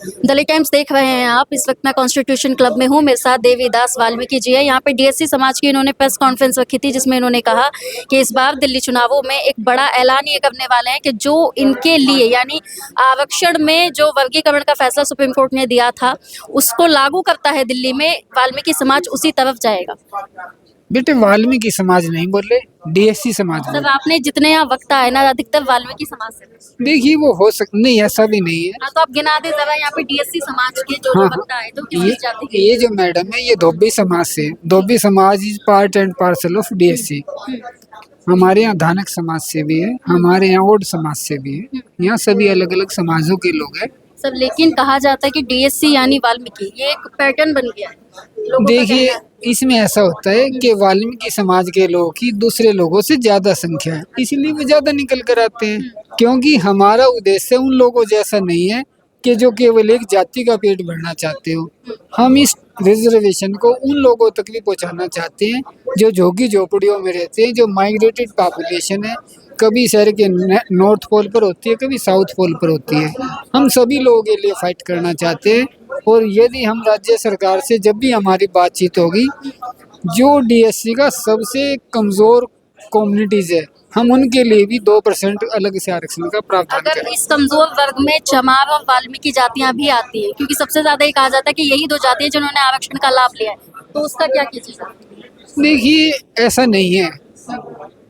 Delhi times देख रहे हैं आप। इस वक्त मैं कॉन्स्टिट्यूशन क्लब में हूँ। मेरे साथ देवीदास वाल्मीकि जी है। यहाँ पे डीएससी समाज की इन्होंने प्रेस कॉन्फ्रेंस रखी थी, जिसमें इन्होंने कहा कि इस बार दिल्ली चुनावों में एक बड़ा ऐलान ये करने वाले हैं कि जो इनके लिए यानी आरक्षण में जो वर्गीकरण का फैसला सुप्रीम कोर्ट ने दिया था उसको लागू करता है दिल्ली में, वाल्मीकि समाज उसी तरफ जाएगा। बेटे वाल्मीकि समाज नहीं बोल रहे, डीएससी समाज सर बोल आपने जितने यहाँ वक्ता है ना, अधिकतर वाल्मीकि समाज से हैं। देखिए वो हो सक नहीं, ऐसा भी नहीं है। हाँ, तो आप गिना दे जरा यहाँ पे डीएससी समाज के जो हाँ वक्ता है तो किस ये जाति के? ये जो मैडम है ये धोबी समाज से, धोबी समाज is part and parcel of DSC. हमारे यहाँ धानक समाज से भी है, हमारे यहाँ ओड समाज से भी है, यहाँ सभी अलग अलग समाजों के लोग हैं। सर लेकिन कहा जाता है कि डीएससी यानी वाल्मीकि ये एक पैटर्न बन गया है लोगों का देखिए कहना है। इसमें ऐसा होता है कि वाल्मीकि समाज के लोगों की दूसरे लोगों से ज्यादा संख्या है, इसलिए वो ज्यादा निकल कर आते हैं। क्योंकि हमारा उद्देश्य उन लोगों जैसा नहीं है कि जो केवल एक जाति का पेट भरना चाहते हो। हम इस रिजर्वेशन को उन लोगों तक भी पहुंचाना चाहते हैं जो झोगी झोपड़ियों में रहते हैं, जो माइग्रेटेड पॉपुलेशन है, कभी शहर के नॉर्थ पोल पर होती है, कभी साउथ पोल पर होती है। हम सभी लोगों के लिए फाइट करना चाहते हैं। और यदि हम राज्य सरकार से जब भी हमारी बातचीत होगी, जो डीएससी का सबसे कमजोर कम्युनिटीज है, हम उनके लिए भी 2% अलग से आरक्षण का प्रावधान अगर करें। इस कमजोर वर्ग में चमार और वाल्मीकि जातियां भी आती है, क्योंकि सबसे ज्यादा ये कहा जाता है कि यही दो जातियां जिन्होंने आरक्षण का लाभ लिया है, तो उसका क्या कीजिएगा? देखिए ऐसा नहीं है,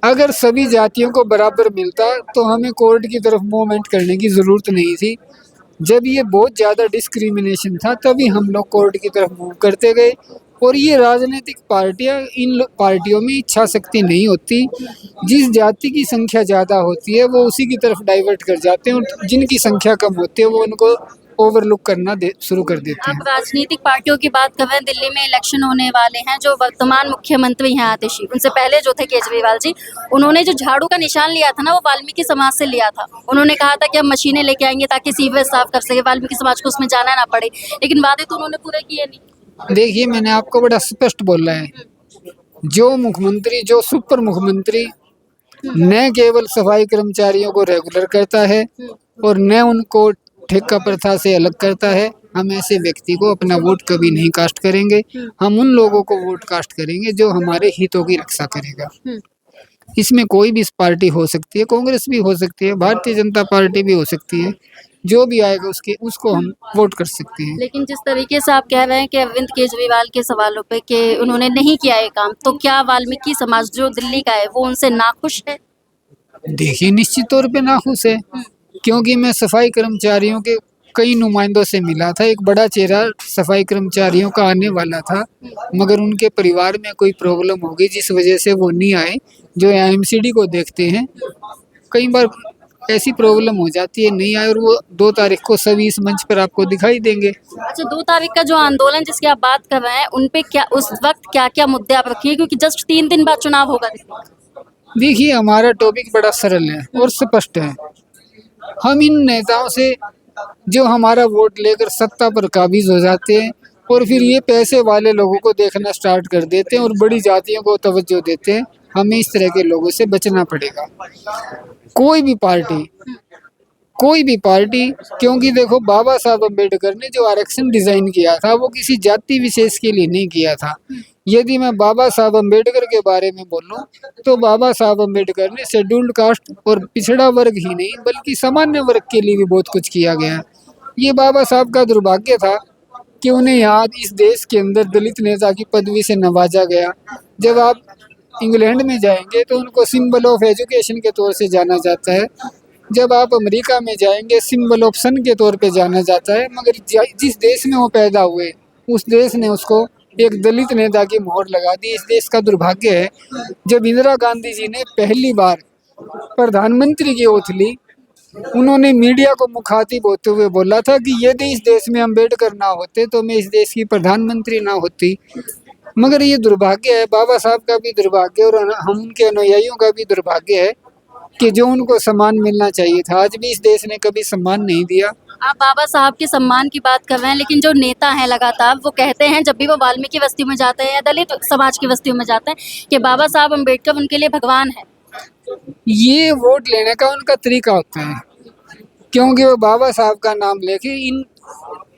अगर सभी जातियों को बराबर मिलता तो हमें कोर्ट की तरफ मूवमेंट करने की जरूरत नहीं थी। जब ये बहुत ज़्यादा डिस्क्रिमिनेशन था तभी हम लोग कोर्ट की तरफ मूव करते गए। और ये राजनीतिक पार्टियां, इन पार्टियों में इच्छा शक्ति नहीं होती, जिस जाति की संख्या ज़्यादा होती है वो उसी की तरफ डाइवर्ट कर जाते हैं, और जिनकी संख्या कम होती है वो उनको ओवरलुक करना शुरू कर देते आप हैं। राजनीतिक पार्टियों की बात कर रहे हैं। दिल्ली में इलेक्शन होने वाले हैं। जो वर्तमान मुख्यमंत्री हैं आतिशी, उनसे पहले जो थे केजरीवाल जी, उन्होंने जो झाड़ू का निशान लिया था ना, वो वाल्मीकि समाज से लिया था। उन्होंने कहा था कि हम मशीनें लेके आएंगे ताकि सीवरेज साफ कर सके, वाल्मीकि समाज को उसमें जाना ना पड़े, लेकिन वादे तो उन्होंने पूरे किए नहीं। देखिए मैंने आपको बड़ा स्पष्ट बोला है, जो मुख्यमंत्री, जो सुपर मुख्यमंत्री न केवल सफाई कर्मचारियों को रेगुलर करता है और न उनको ठेका प्रथा से अलग करता है, हम ऐसे व्यक्ति को अपना वोट कभी नहीं कास्ट करेंगे। हम उन लोगों को वोट कास्ट करेंगे जो हमारे हितों की रक्षा करेगा। इसमें कोई भी पार्टी हो सकती है, कांग्रेस भी हो सकती है, भारतीय जनता पार्टी भी हो सकती है, जो भी आएगा उसको हम वोट कर सकते हैं। लेकिन जिस तरीके से आप कह रहे हैं कि अरविंद केजरीवाल के सवालों पे कि उन्होंने नहीं किया ये काम, तो क्या वाल्मीकि समाज जो दिल्ली का है वो उनसे नाखुश है? देखिए निश्चित तौर पे नाखुश है, क्योंकि मैं सफाई कर्मचारियों के कई नुमाइंदों से मिला था। एक बड़ा चेहरा सफाई कर्मचारियों का आने वाला था, मगर उनके परिवार में कोई प्रॉब्लम हो गई जिस वजह से वो नहीं आए। जो एमसीडी को देखते हैं, कई बार ऐसी प्रॉब्लम हो जाती है, नहीं आए, और वो 2 तारीख को सभी इस मंच पर आपको दिखाई देंगे। अच्छा, 2 तारीख का जो आंदोलन जिसकी आप बात कर रहे हैं, उन पे क्या उस वक्त क्या-क्या मुद्दे आप रखिए, क्योंकि जस्ट 3 दिन बाद चुनाव होगा। देखिए हमारा टॉपिक बड़ा सरल है और स्पष्ट है। हम इन नेताओं से जो हमारा वोट लेकर सत्ता पर काबिज हो जाते हैं और फिर ये पैसे वाले लोगों को देखना स्टार्ट कर देते हैं और बड़ी जातियों को तवज्जो देते हैं, हमें इस तरह के लोगों से बचना पड़ेगा। कोई भी पार्टी, कोई भी पार्टी, क्योंकि देखो बाबा साहब अम्बेडकर ने जो आरक्षण डिजाइन किया था वो किसी जाति विशेष के लिए नहीं किया था। यदि मैं बाबा साहब अम्बेडकर के बारे में बोलूं तो बाबा साहब अम्बेडकर ने शेड्यूल्ड कास्ट और पिछड़ा वर्ग ही नहीं बल्कि सामान्य वर्ग के लिए भी बहुत कुछ किया गया। ये बाबा साहब का दुर्भाग्य था कि उन्हें यहाँ इस देश के अंदर दलित नेता की पदवी से नवाजा गया। जब आप इंग्लैंड में जाएंगे तो उनको सिंबल ऑफ एजुकेशन के तौर से जाना जाता है, जब आप अमेरिका में जाएंगे सिंबल ऑफ सन के तौर पे जाना जाता है, मगर जिस देश में वो पैदा हुए उस देश ने उसको एक दलित नेता की मोहर लगा दी। इस देश का दुर्भाग्य है, जब इंदिरा गांधी जी ने पहली बार प्रधानमंत्री की ओथ ली, उन्होंने मीडिया को मुखातिब होते हुए बोला था कि यदि इस देश में अम्बेडकर ना होते तो मैं इस देश की प्रधानमंत्री ना होती। मगर ये दुर्भाग्य है, बाबा साहब का भी दुर्भाग्य और हम उनके अनुयायियों का भी दुर्भाग्य है कि जो उनको सम्मान मिलना चाहिए था, आज भी इस देश ने कभी सम्मान नहीं दिया। आप बाबा साहब के सम्मान की बात कर रहे हैं, लेकिन जो नेता हैं लगातार वो कहते हैं जब भी वो वाल्मीकि बस्ती में जाते हैं या दलित समाज की बस्तियों में जाते हैं कि बाबा साहब अम्बेडकर उनके लिए भगवान है। ये वोट लेने का उनका तरीका होता है, क्योंकि वो बाबा साहब का नाम लेके इन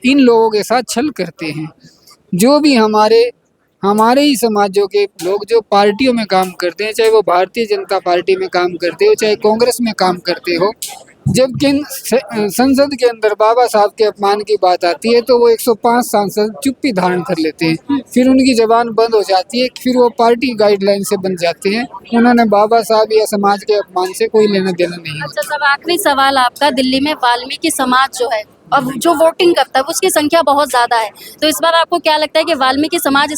इन लोगों के साथ छल करते हैं। जो भी हमारे ही समाजों के लोग जो पार्टियों में काम करते हैं, चाहे वो भारतीय जनता पार्टी में काम करते हो, चाहे कांग्रेस में काम करते हो, जब संसद के अंदर बाबा साहब के अपमान की बात आती है तो वो 105 सांसद चुप्पी धारण कर लेते हैं, फिर उनकी जबान बंद हो जाती है, फिर वो पार्टी गाइडलाइन से बन जाते हैं। उन्होंने बाबा साहब या समाज के अपमान से कोई लेना देना नहीं है। अच्छा सब आखिरी सवाल आपका, दिल्ली में वाल्मीकि समाज जो है और जो वोटिंग करता है उसकी संख्या बहुत ज्यादा है, तो इस बार आपको क्या लगता है कि वाल्मीकि समाज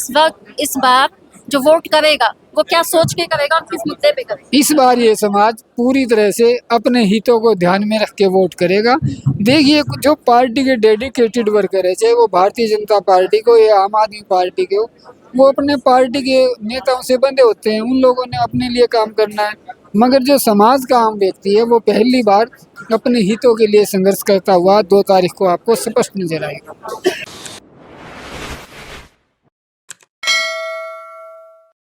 इस बार जो वोट करेगा वो क्या सोच के करेगा और किस मुद्दे पे करेगा? इस बार ये समाज पूरी तरह से अपने हितों को ध्यान में रख के वोट करेगा। देखिए जो पार्टी के डेडिकेटेड वर्कर है, चाहे वो भारतीय जनता पार्टी को या आम आदमी पार्टी को, वो अपने पार्टी के नेताओं से बंधे होते हैं, उन लोगों ने अपने लिए काम करना है। मगर जो समाज का आम व्यक्ति है वो पहली बार अपने हितों के लिए संघर्ष करता हुआ 2 तारीख को आपको स्पष्ट नजर आएगा।